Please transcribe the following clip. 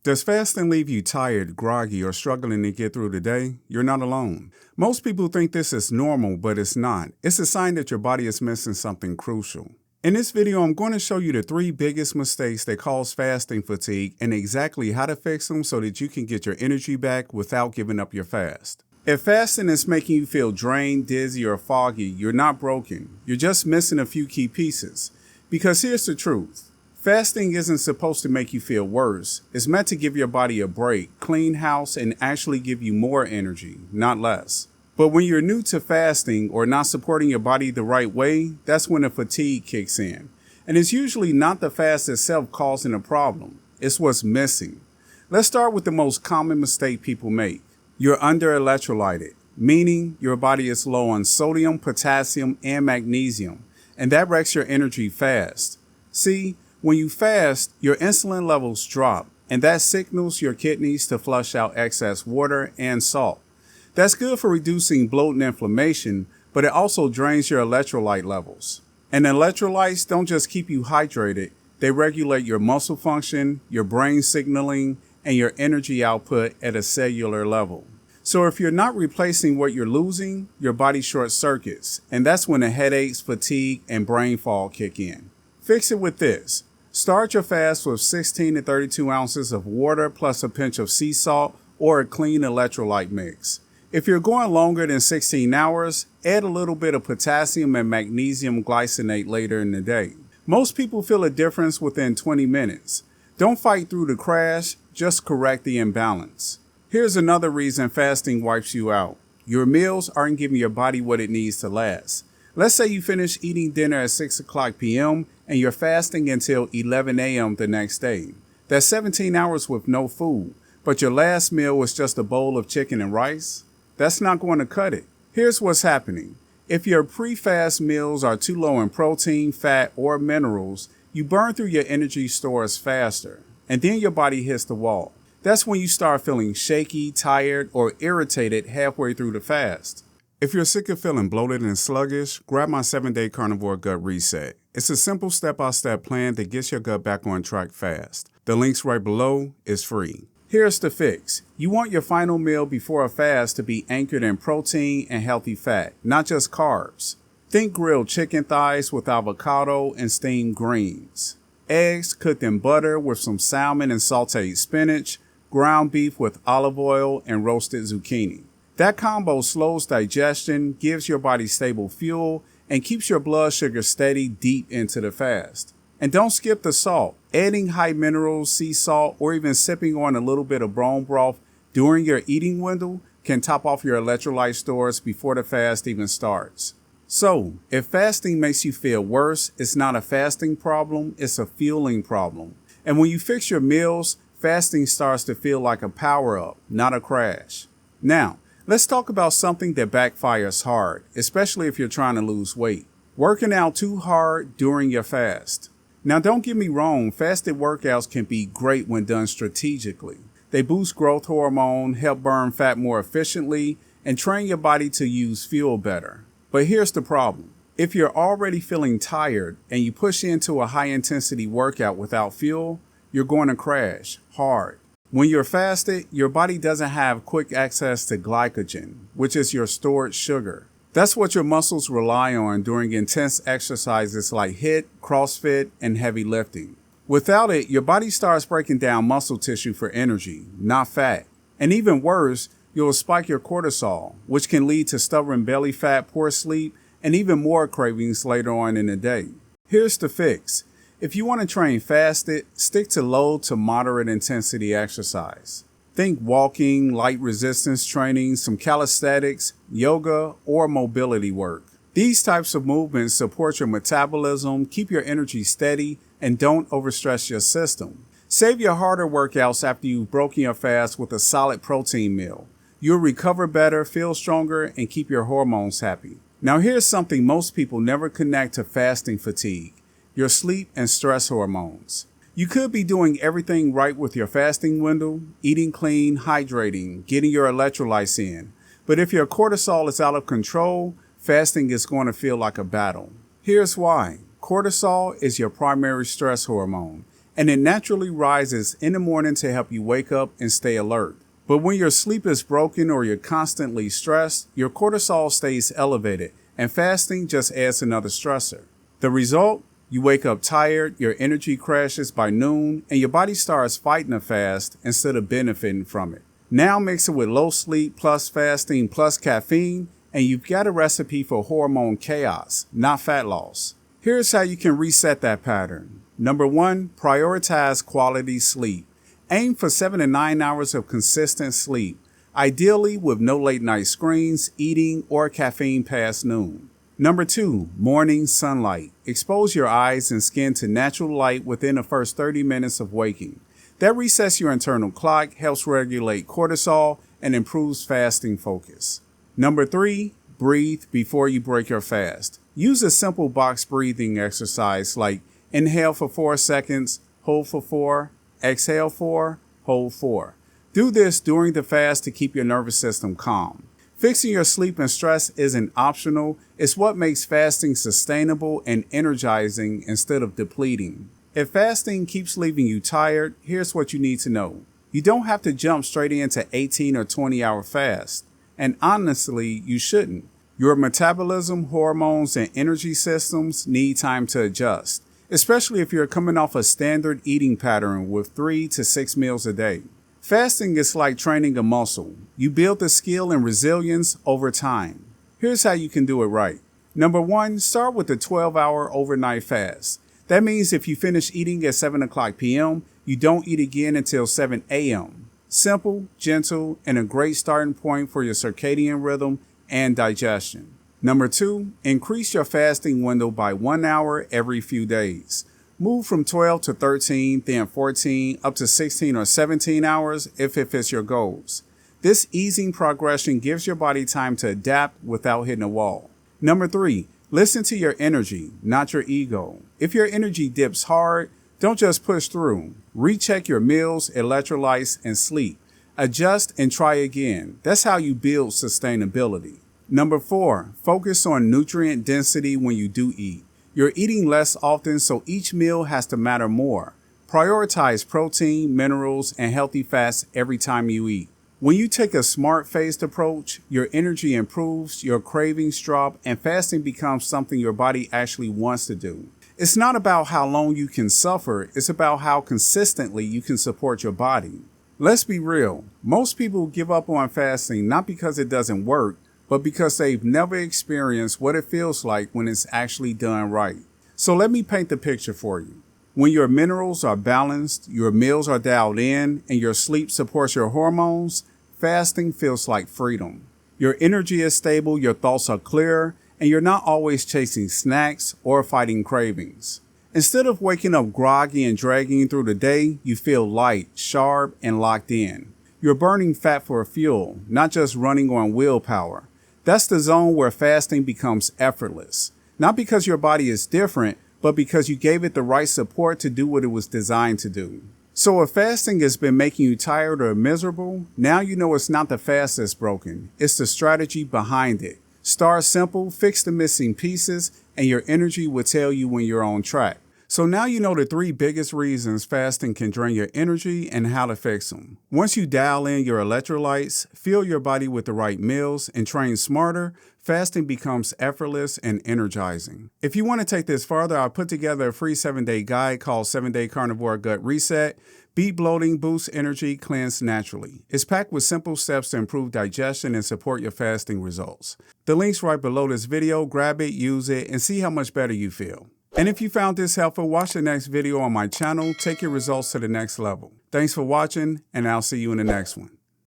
Does fasting leave you tired, groggy, or struggling to get through the day? You're not alone. Most people think this is normal, but it's not. It's a sign that your body is missing something crucial. In this video, I'm going to show you the 3 biggest mistakes that cause fasting fatigue and exactly how to fix them so that you can get your energy back without giving up your fast. If fasting is making you feel drained, dizzy, or foggy, you're not broken. You're just missing a few key pieces. Because here's the truth. Fasting isn't supposed to make you feel worse. It's meant to give your body a break, clean house, and actually give you more energy, not less. But when you're new to fasting or not supporting your body the right way, that's when the fatigue kicks in. And it's usually not the fast itself causing a problem. It's what's missing. Let's start with the most common mistake people make. You're under-electrolyted, meaning your body is low on sodium, potassium, and magnesium, and that wrecks your energy fast. See, when you fast, your insulin levels drop, and that signals your kidneys to flush out excess water and salt. That's good for reducing bloat and inflammation, but it also drains your electrolyte levels. And electrolytes don't just keep you hydrated, they regulate your muscle function, your brain signaling, and your energy output at a cellular level. So if you're not replacing what you're losing, your body short circuits, and that's when the headaches, fatigue, and brain fog kick in. Fix it with this. Start your fast with 16 to 32 ounces of water plus a pinch of sea salt or a clean electrolyte mix. If you're going longer than 16 hours, add a little bit of potassium and magnesium glycinate later in the day. Most people feel a difference within 20 minutes. Don't fight through the crash, just correct the imbalance. Here's another reason fasting wipes you out. Your meals aren't giving your body what it needs to last. Let's say you finish eating dinner at 6 o'clock p.m. and you're fasting until 11 a.m. the next day. That's 17 hours with no food, but your last meal was just a bowl of chicken and rice? That's not going to cut it. Here's what's happening. If your pre-fast meals are too low in protein, fat, or minerals, you burn through your energy stores faster, and then your body hits the wall. That's when you start feeling shaky, tired, or irritated halfway through the fast. If you're sick of feeling bloated and sluggish, grab my 7-day carnivore gut reset. It's a simple step-by-step plan that gets your gut back on track fast. The link's right below. It's free. Here's the fix. You want your final meal before a fast to be anchored in protein and healthy fat, not just carbs. Think grilled chicken thighs with avocado and steamed greens. Eggs cooked in butter with some salmon and sauteed spinach. Ground beef with olive oil and roasted zucchini. That combo slows digestion, gives your body stable fuel, and keeps your blood sugar steady deep into the fast. And don't skip the salt. Adding high minerals, sea salt, or even sipping on a little bit of bone broth during your eating window can top off your electrolyte stores before the fast even starts. So, if fasting makes you feel worse, it's not a fasting problem, it's a fueling problem. And when you fix your meals, fasting starts to feel like a power-up, not a crash. Now, let's talk about something that backfires hard, especially if you're trying to lose weight. Working out too hard during your fast. Now, don't get me wrong, fasted workouts can be great when done strategically. They boost growth hormone, help burn fat more efficiently, and train your body to use fuel better. But here's the problem. If you're already feeling tired and you push into a high-intensity workout without fuel, you're going to crash hard. When you're fasted, your body doesn't have quick access to glycogen, which is your stored sugar. That's what your muscles rely on during intense exercises like HIIT, CrossFit, and heavy lifting. Without it, your body starts breaking down muscle tissue for energy, not fat. And even worse, you'll spike your cortisol, which can lead to stubborn belly fat, poor sleep, and even more cravings later on in the day. Here's the fix. If you want to train fasted, stick to low to moderate intensity exercise. Think walking, light resistance training, some calisthenics, yoga, or mobility work. These types of movements support your metabolism, keep your energy steady, and don't overstress your system. Save your harder workouts after you've broken your fast with a solid protein meal. You'll recover better, feel stronger, and keep your hormones happy. Now here's something most people never connect to fasting fatigue. Your sleep and stress hormones. You could be doing everything right with your fasting window, eating clean, hydrating, getting your electrolytes in. But if your cortisol is out of control, fasting is going to feel like a battle. Here's why. Cortisol is your primary stress hormone, and it naturally rises in the morning to help you wake up and stay alert. But when your sleep is broken or you're constantly stressed, your cortisol stays elevated, and fasting just adds another stressor. The result? You wake up tired, your energy crashes by noon, and your body starts fighting the fast instead of benefiting from it. Now mix it with low sleep plus fasting plus caffeine, and you've got a recipe for hormone chaos, not fat loss. Here's how you can reset that pattern. Number 1, prioritize quality sleep. Aim for 7 to 9 hours of consistent sleep, ideally with no late night screens, eating, or caffeine past noon. Number 2, morning sunlight. Expose your eyes and skin to natural light within the first 30 minutes of waking. That resets your internal clock, helps regulate cortisol, and improves fasting focus. Number 3, breathe before you break your fast. Use a simple box breathing exercise like inhale for 4 seconds, hold for 4, exhale 4, hold 4. Do this during the fast to keep your nervous system calm. Fixing your sleep and stress isn't optional. It's what makes fasting sustainable and energizing instead of depleting. If fasting keeps leaving you tired, here's what you need to know. You don't have to jump straight into 18 or 20-hour fast. And honestly, you shouldn't. Your metabolism, hormones, and energy systems need time to adjust, especially if you're coming off a standard eating pattern with 3 to 6 meals a day. Fasting is like training a muscle. You build the skill and resilience over time. Here's how you can do it right. Number 1, start with a 12-hour overnight fast. That means if you finish eating at 7 o'clock p.m., you don't eat again until 7 a.m. Simple, gentle, and a great starting point for your circadian rhythm and digestion. Number 2, increase your fasting window by 1 hour every few days. Move from 12 to 13, then 14, up to 16 or 17 hours if it fits your goals. This easing progression gives your body time to adapt without hitting a wall. Number 3, listen to your energy, not your ego. If your energy dips hard, don't just push through. Recheck your meals, electrolytes, and sleep. Adjust and try again. That's how you build sustainability. Number 4, focus on nutrient density when you do eat. You're eating less often, so each meal has to matter more. Prioritize protein, minerals, and healthy fats every time you eat. When you take a smart-phased approach, your energy improves, your cravings drop, and fasting becomes something your body actually wants to do. It's not about how long you can suffer, it's about how consistently you can support your body. Let's be real, most people give up on fasting not because it doesn't work, but because they've never experienced what it feels like when it's actually done right. So let me paint the picture for you. When your minerals are balanced, your meals are dialed in, and your sleep supports your hormones, fasting feels like freedom. Your energy is stable, your thoughts are clear, and you're not always chasing snacks or fighting cravings. Instead of waking up groggy and dragging through the day, you feel light, sharp, and locked in. You're burning fat for fuel, not just running on willpower. That's the zone where fasting becomes effortless. Not because your body is different, but because you gave it the right support to do what it was designed to do. So if fasting has been making you tired or miserable, now you know it's not the fast that's broken. It's the strategy behind it. Start simple, fix the missing pieces, and your energy will tell you when you're on track. So now you know the 3 biggest reasons fasting can drain your energy and how to fix them. Once you dial in your electrolytes, fill your body with the right meals, and train smarter, fasting becomes effortless and energizing. If you want to take this further, I put together a free 7-day guide called 7-Day Carnivore Gut Reset. Beat bloating, boost energy, cleanse naturally. It's packed with simple steps to improve digestion and support your fasting results. The link's right below this video. Grab it, use it, and see how much better you feel. And if you found this helpful, watch the next video on my channel. Take your results to the next level. Thanks for watching, and I'll see you in the next one.